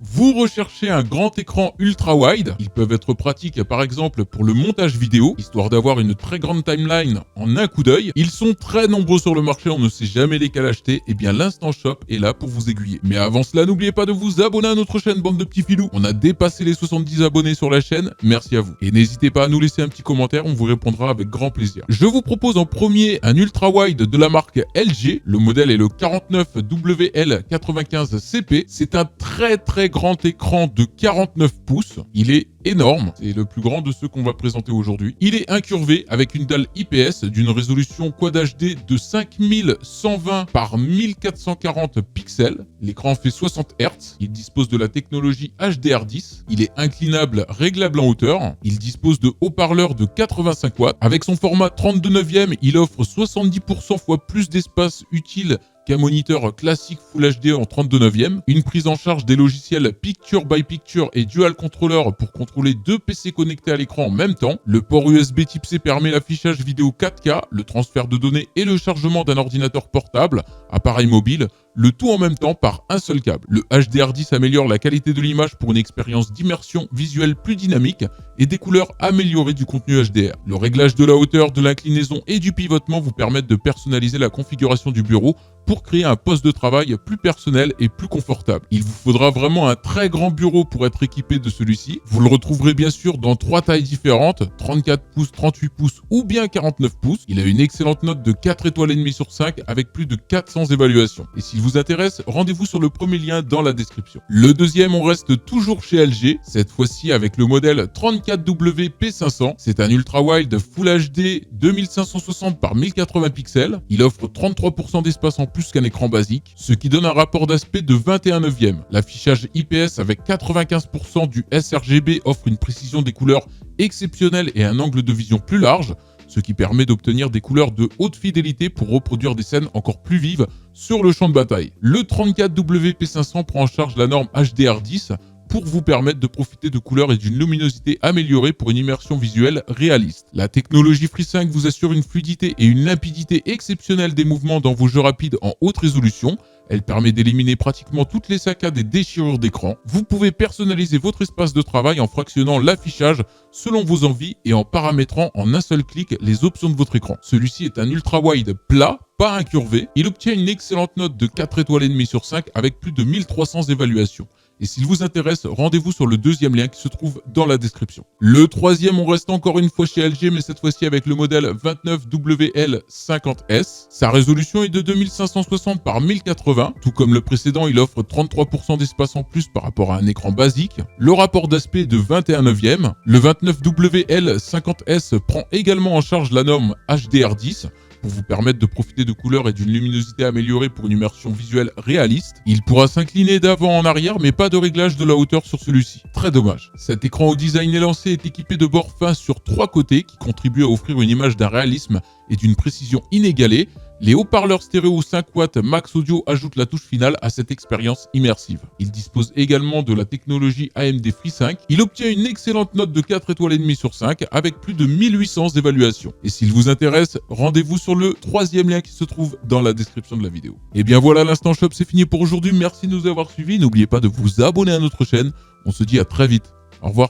Vous recherchez un grand écran ultra wide. Ils peuvent être pratiques par exemple pour le montage vidéo, histoire d'avoir une très grande timeline en un coup d'œil. Ils sont très nombreux sur le marché, on ne sait jamais lesquels acheter. Et bien l'Instant Shop est là pour vous aiguiller. Mais avant cela, n'oubliez pas de vous abonner à notre chaîne, bande de petits filous. On a dépassé les 70 abonnés sur la chaîne, merci à vous. Et n'hésitez pas à nous laisser un petit commentaire, on vous répondra avec grand plaisir. Je vous propose en premier un ultra wide de la marque LG. Le modèle est le 49WL95CP. C'est un très grand écran de 49 pouces. Il est énorme, c'est le plus grand de ceux qu'on va présenter aujourd'hui. Il est incurvé avec une dalle IPS d'une résolution Quad HD de 5120 par 1440 pixels. L'écran fait 60 Hz. Il dispose de la technologie HDR10. Il est inclinable, réglable en hauteur. Il dispose de haut-parleurs de 85 watts. Avec son format 32/9, il offre 70% fois plus d'espace utile qu'un moniteur classique Full HD en 32/9, une prise en charge des logiciels Picture by Picture et Dual Controller pour contrôler deux PC connectés à l'écran en même temps. Le port USB Type C permet l'affichage vidéo 4K, le transfert de données et le chargement d'un ordinateur portable, appareil mobile, le tout en même temps par un seul câble. Le HDR10 améliore la qualité de l'image pour une expérience d'immersion visuelle plus dynamique et des couleurs améliorées du contenu HDR. Le réglage de la hauteur, de l'inclinaison et du pivotement vous permettent de personnaliser la configuration du bureau pour créer un poste de travail plus personnel et plus confortable. Il vous faudra vraiment un très grand bureau pour être équipé de celui-ci. Vous le retrouverez bien sûr dans 3 tailles différentes, 34 pouces, 38 pouces ou bien 49 pouces. Il a une excellente note de 4 étoiles et demie sur 5 avec plus de 400 évaluations. Et s'il vous intéresse, rendez-vous sur le premier lien dans la description. Le deuxième, on reste toujours chez LG, cette fois-ci avec le modèle 34WP500. C'est un ultra wide Full HD 2560 par 1080 pixels. Il offre 33% d'espace en plus qu'un écran basique, ce qui donne un rapport d'aspect de 21/9. L'affichage IPS avec 95% du sRGB offre une précision des couleurs exceptionnelle et un angle de vision plus large, ce qui permet d'obtenir des couleurs de haute fidélité pour reproduire des scènes encore plus vives sur le champ de bataille. Le 34WP500 prend en charge la norme HDR10 pour vous permettre de profiter de couleurs et d'une luminosité améliorée pour une immersion visuelle réaliste. La technologie FreeSync vous assure une fluidité et une limpidité exceptionnelles des mouvements dans vos jeux rapides en haute résolution. Elle permet d'éliminer pratiquement toutes les saccades et déchirures d'écran. Vous pouvez personnaliser votre espace de travail en fractionnant l'affichage selon vos envies et en paramétrant en un seul clic les options de votre écran. Celui-ci est un ultra wide plat, pas incurvé. Il obtient une excellente note de 4 étoiles et demie sur 5 avec plus de 1300 évaluations. Et s'il vous intéresse, rendez-vous sur le deuxième lien qui se trouve dans la description. Le troisième, on reste encore une fois chez LG, mais cette fois-ci avec le modèle 29WL50S. Sa résolution est de 2560 par 1080. Tout comme le précédent, il offre 33% d'espace en plus par rapport à un écran basique. Le rapport d'aspect est de 21/9. Le 29WL50S prend également en charge la norme HDR10, pour vous permettre de profiter de couleurs et d'une luminosité améliorée pour une immersion visuelle réaliste. Il pourra s'incliner d'avant en arrière, mais pas de réglage de la hauteur sur celui-ci. Très dommage. Cet écran au design élancé est équipé de bords fins sur 3 côtés qui contribuent à offrir une image d'un réalisme et d'une précision inégalée. Les haut-parleurs stéréo 5 watts Max Audio ajoutent la touche finale à cette expérience immersive. Il dispose également de la technologie AMD FreeSync. Il obtient une excellente note de 4 étoiles et demie sur 5 avec plus de 1800 évaluations. Et s'il vous intéresse, rendez-vous sur le troisième lien qui se trouve dans la description de la vidéo. Et bien voilà, l'Instant Shop c'est fini pour aujourd'hui. Merci de nous avoir suivis. N'oubliez pas de vous abonner à notre chaîne. On se dit à très vite. Au revoir.